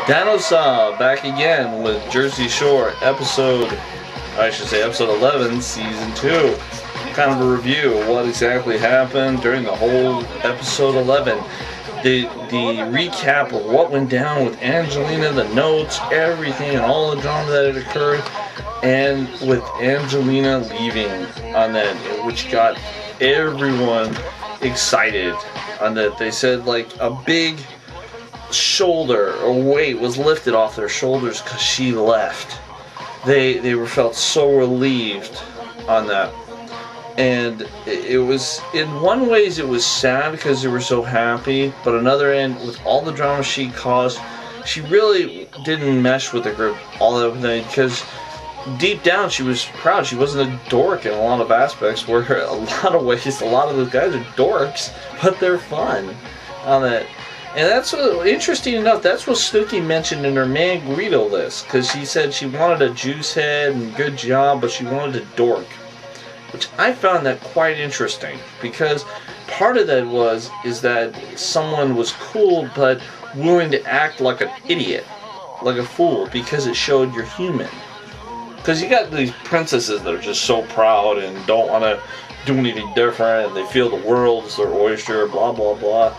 Dinosa back again with Jersey Shore episode 11, season 2. Kind of a review of what exactly happened during the whole episode 11. The recap of what went down with Angelina, the notes, everything, and all the drama that had occurred, and with Angelina leaving on that, which got everyone excited on that. They said like a big shoulder or weight was lifted off their shoulders because she left. They were felt so relieved on that. And it was, in one ways it was sad because they were so happy, but another end, with all the drama she caused, she really didn't mesh with the group all that day, because deep down she was proud. She wasn't a dork in a lot of aspects, where a lot of ways a lot of those guys are dorks, but they're fun on that. And that's what, interesting enough, that's what Snooki mentioned in her Man Guido list, because she said she wanted a juice head and good job, but she wanted a dork. Which I found that quite interesting, because part of that is that someone was cool but willing to act like an idiot, like a fool, because it showed you're human. Because you got these princesses that are just so proud and don't want to do anything different, and they feel the world is their oyster, blah blah blah.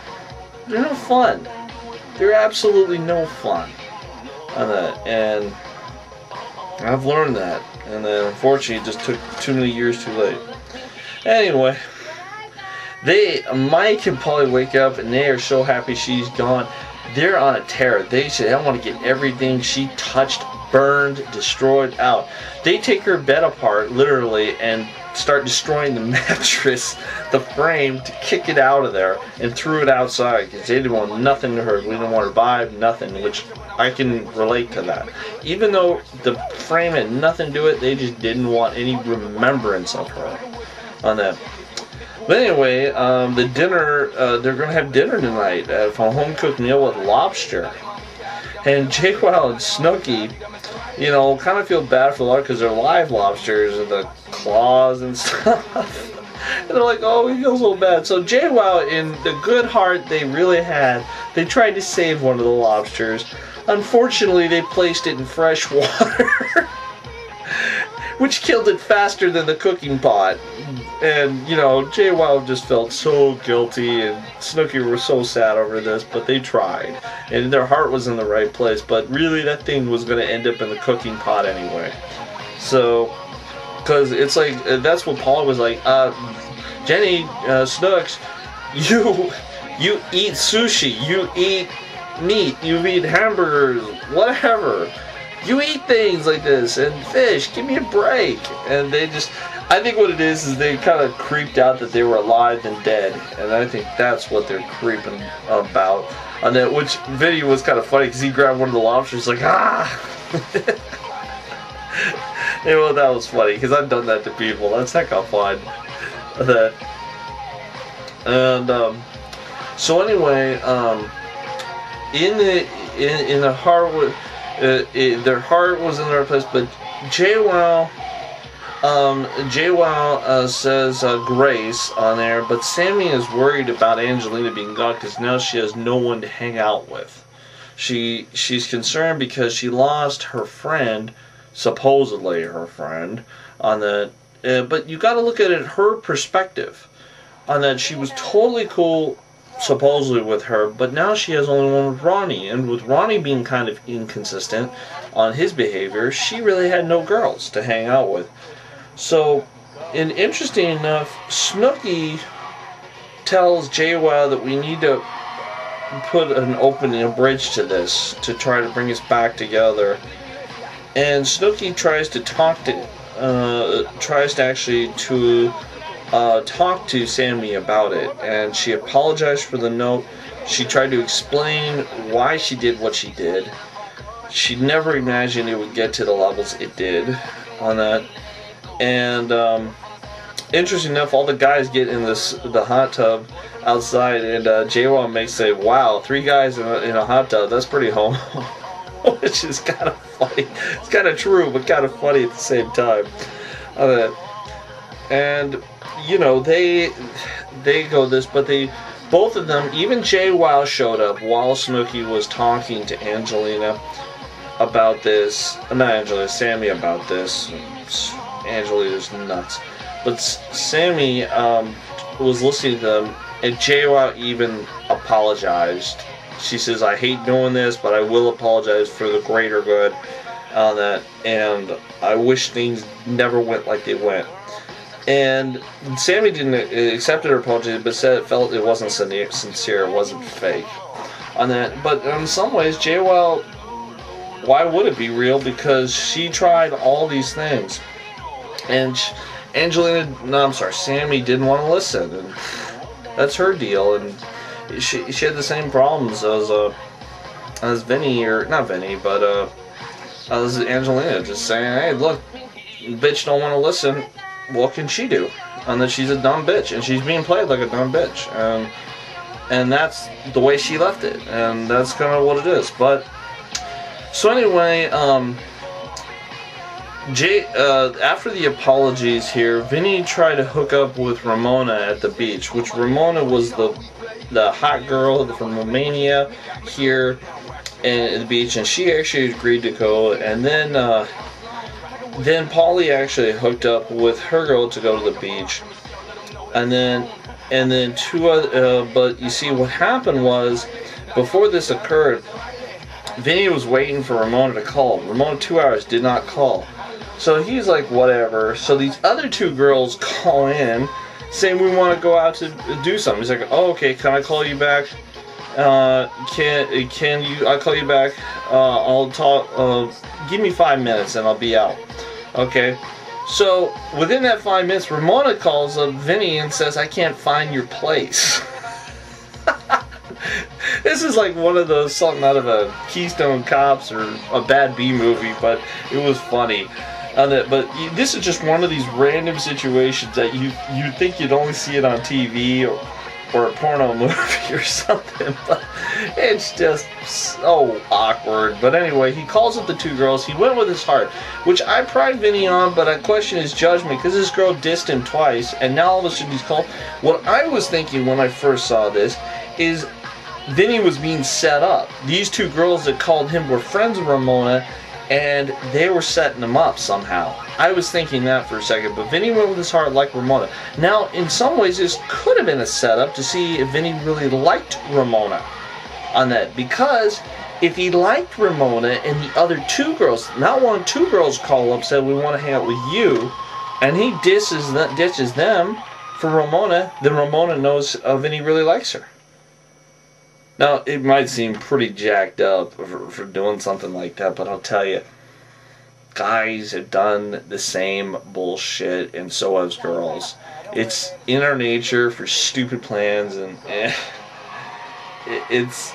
They're no fun. They're absolutely no fun on that, and I've learned that. And then unfortunately it just took too many years too late. Anyway, Mike can probably wake up and they are so happy she's gone. They're on a tear. They say, I want to get everything she touched, burned, destroyed out. They take her bed apart, literally, and start destroying the mattress, the frame, to kick it out of there, and threw it outside because they didn't want nothing to her. We didn't want her vibe, nothing, which I can relate to that. Even though the frame had nothing to do it, they just didn't want any remembrance of her on that. But anyway, the dinner, they're going to have dinner tonight for a home-cooked meal with lobster. And JWoww and Snooki, you know, kind of feel bad for a lot because they're live lobsters and the claws and stuff. And they're like, oh, we feel so bad. So JWoww, in the good heart they really had, they tried to save one of the lobsters. Unfortunately, they placed it in fresh water, which killed it faster than the cooking pot. And, you know, JWoww just felt so guilty, and Snooki were so sad over this, but they tried. And their heart was in the right place, but really that thing was going to end up in the cooking pot anyway. So, because it's like, that's what Paul was like, Jenny, Snooks, you eat sushi, you eat meat, you eat hamburgers, whatever. You eat things like this, and fish, give me a break. And they just, I think what it is they kind of creeped out that they were alive and dead. And I think that's what they're creeping about. On that, which video was kind of funny, because he grabbed one of the lobsters, like, ah! You know, that was funny, because I've done that to people. That's heck of fun. And, so anyway, in the heart, their heart was in their place, but JWoww says grace on there, but Sammy is worried about Angelina being gone because now she has no one to hang out with. She's concerned because she lost her friend, supposedly her friend, on that. But you got to look at it her perspective on that. She was totally cool, supposedly, with her, but now she has only one with Ronnie, and with Ronnie being kind of inconsistent on his behavior, she really had no girls to hang out with. So, and interesting enough, Snooki tells JWoww that we need to put an opening, a bridge to this, to try to bring us back together. And Snooki tries to talk to Sammy about it, and she apologized for the note. She tried to explain why she did what she did. She never imagined it would get to the levels it did on that. And interesting enough, all the guys get in the hot tub outside, and JWoww may say, "Wow, 3 guys in a hot tub. That's pretty homo," which is kind of funny. It's kind of true, but kind of funny at the same time. And you know, they go this, but both of them, even JWoww showed up while Snooki was talking to Angelina about this. Not Angelina, Sammy about this. Angelina's nuts. But Sammy was listening to them, and JWoww even apologized. She says, I hate doing this, but I will apologize for the greater good on that, and I wish things never went like they went. And Sammy didn't accept her apology, but felt it wasn't sincere, it wasn't fake on that. But in some ways, JWoww, why would it be real? Because she tried all these things, and Sammy didn't want to listen, and that's her deal. And she had the same problems as Vinny, or not Vinny, but as Angelina, just saying, hey, look, bitch don't want to listen. What can she do? And that she's a dumb bitch, and she's being played like a dumb bitch, and that's the way she left it, and that's kind of what it is. But so anyway, after the apologies here, Vinny tried to hook up with Ramona at the beach, which Ramona was the hot girl from Romania here at the beach, and she actually agreed to go, and then Polly actually hooked up with her girl to go to the beach, and then two other. But you see, what happened was, before this occurred, Vinny was waiting for Ramona to call. Ramona 2 hours did not call, so he's like, whatever. So these other two girls call in, saying we want to go out to do something. He's like, oh, okay, can I call you back? Can you? I'll call you back. I'll talk. Give me 5 minutes and I'll be out. Okay. So within that 5 minutes, Ramona calls up Vinny and says, "I can't find your place." This is like one of those, something out of a Keystone Cops or a Bad B movie, but it was funny. But this is just one of these random situations that you think you'd only see it on TV or a porno movie or something, but it's just so awkward. But anyway, he calls up the two girls. He went with his heart, which I pride Vinny on, but I question his judgment because this girl dissed him twice, and now all of a sudden he's called. What I was thinking when I first saw this is Vinny was being set up. These two girls that called him were friends of Ramona, and they were setting him up somehow. I was thinking that for a second, but Vinny went with his heart like Ramona. Now, in some ways, this could have been a setup to see if Vinny really liked Ramona on that. Because if he liked Ramona and the other two girls, not one, two girls call up, said, we want to hang out with you, and he ditches them for Ramona, then Ramona knows Vinny really likes her. Now, it might seem pretty jacked up for doing something like that, but I'll tell you, guys have done the same bullshit, and so has girls. It's in our nature for stupid plans, and it's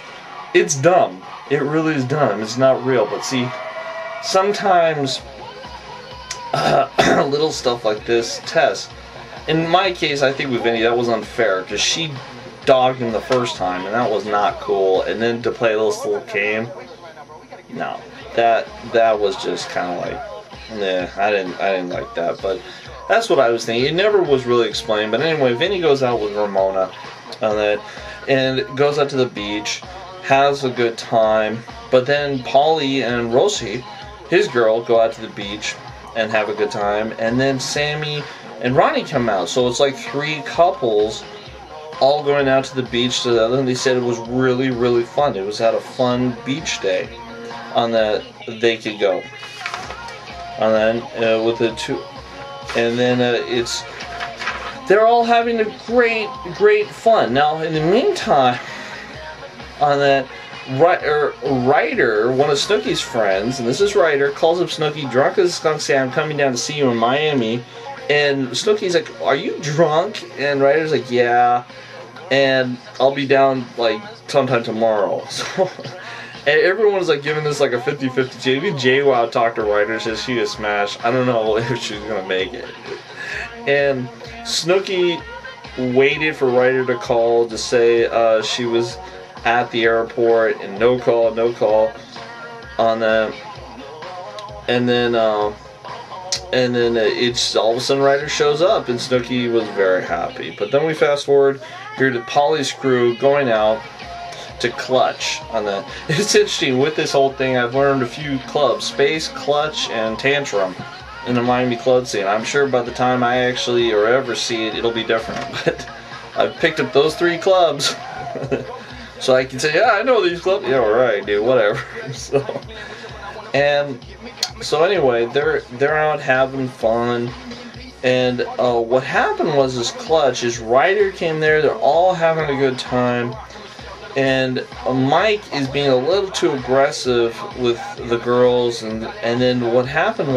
dumb. It really is dumb. It's not real. But see, sometimes little stuff like this tests. In my case, I think with Vinny, that was unfair, because she dogged him the first time, and that was not cool. And then to play a little game, no, that was just kind of like, nah, I didn't like that. But that's what I was thinking. It never was really explained. But anyway, Vinny goes out with Ramona on that, and goes out to the beach, has a good time. But then Polly and Rosie, his girl, go out to the beach and have a good time. And then Sammy and Ronnie come out. So it's like three couples all going out to the beach together, and they said it was really, really fun. It was at a fun beach day on that they could go. And then with the two, and then they're all having a great fun. Now, in the meantime, on that, Ryder, one of Snooki's friends, and this is Ryder, calls up Snooki drunk as a skunk, saying, "I'm coming down to see you in Miami." And Snooki's like, "Are you drunk?" And Ryder's like, "Yeah, and I'll be down like sometime tomorrow." So, and everyone's like giving this like a 50-50 chance. Even JWoww talked to Ryder, says she was smashed. I don't know if she's gonna make it. And Snooki waited for Ryder to call to say she was at the airport, and no call on that. And then it's all of a sudden Ryder shows up, and Snooki was very happy. But then we fast forward Here to Polly's crew going out to Clutch on that. It's interesting with this whole thing. I've learned a few clubs: Space, Clutch, and Tantrum in the Miami club scene. I'm sure by the time I actually or ever see it, it'll be different. But I've picked up those 3 clubs, so I can say, yeah, I know these clubs. Yeah, alright, dude, whatever. So anyway, they're out having fun. And what happened was this Clutch, his Ryder came there, they're all having a good time, and Mike is being a little too aggressive with the girls, and then what happened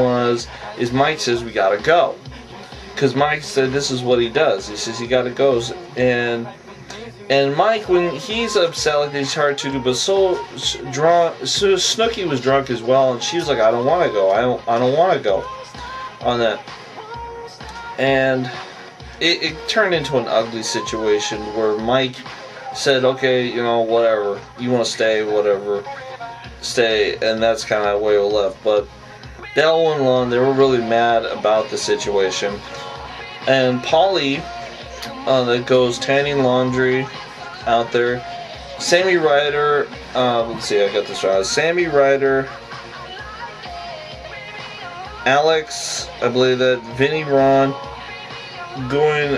is Mike says, we gotta go. Because Mike said this is what he does. He says he gotta go. And Mike, when he's upset like this, he's hard to do, but so drunk, so Snooki was drunk as well, and she was like, I don't wanna go, I don't wanna go on that. And it turned into an ugly situation where Mike said, okay, you know, whatever, you want to stay, whatever, stay, and that's kind of the way it left. But they all went along, they were really mad about the situation. And Polly, that goes tanning laundry out there, Sammy Ryder, let's see, I got this right, Sammy Ryder, Alex, I believe that, Vinny, Ron, going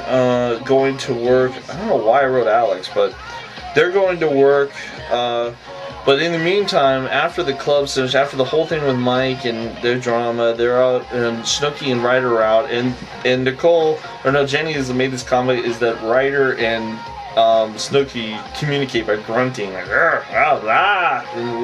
to work. I don't know why I wrote Alex, but they're going to work. But in the meantime, after the club finished, after the whole thing with Mike and their drama, they're out, and Snooki and Ryder are out, and Jenny has made this comment is that Ryder and Snooki communicate by grunting, like,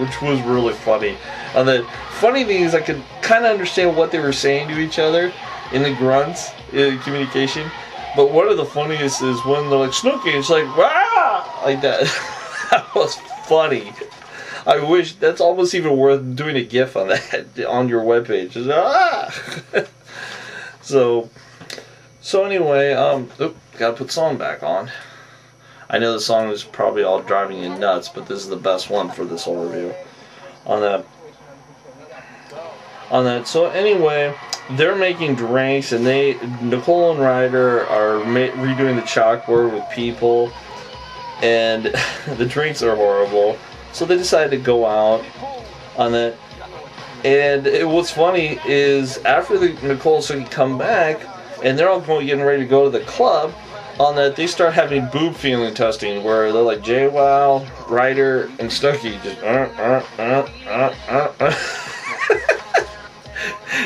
which was really funny. And the funny thing is, I could kind of understand what they were saying to each other in the grunts, in communication. But one of the funniest is when they're like, Snooki, it's like, "Rah!" Like that. That was funny. I wish that's almost even worth doing a GIF on that on your webpage. So anyway, gotta put the song back on. I know the song is probably all driving you nuts, but this is the best one for this whole review. On that. So anyway, they're making drinks, and Nicole and Ryder are redoing the chalkboard with people, and the drinks are horrible. So they decided to go out on that. And what's funny is after Nicole and Snooki come back, and they're all getting ready to go to the club, on that they start having boob feeling testing, where they're like JWoww, Ryder, and Snooki just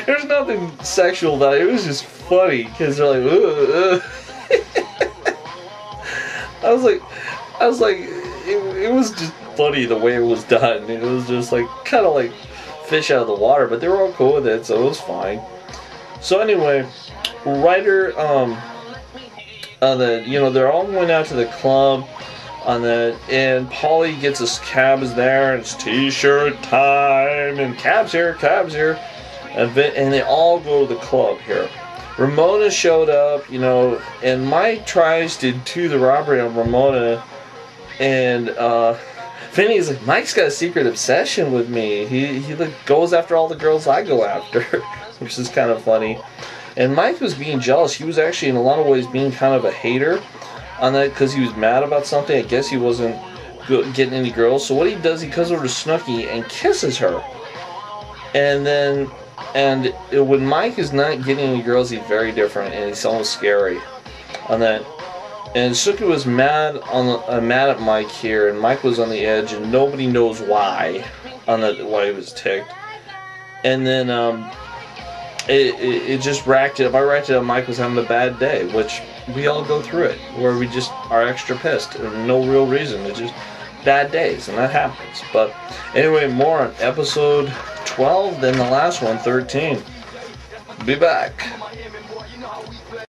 There's nothing sexual about it. It was just funny because they're like, I was like, it was just funny the way it was done. It was just like kind of like fish out of the water, but they were all cool with it, so it was fine. So anyway, Ryder, they're all going out to the club on that, and Polly gets his cabs there, and it's t-shirt time, and cabs here, and they all go to the club here. Ramona showed up, and Mike tries to do the robbery on Ramona, and Vinny's like, Mike's got a secret obsession with me. He goes after all the girls I go after, which is kind of funny. And Mike was being jealous. He was actually, in a lot of ways, being kind of a hater on that because he was mad about something. I guess he wasn't getting any girls. So what he does, he comes over to Snooki and kisses her. And when Mike is not getting any girls, he's very different, and he's almost scary on that. And Snooki was mad at Mike here, and Mike was on the edge, and nobody knows why why he was ticked. And then it just racked it up. I racked it up. Mike was having a bad day, which we all go through it, where we just are extra pissed and no real reason. It's just bad days, and that happens. But anyway, more on episode 12 than the last one, 13. Be back.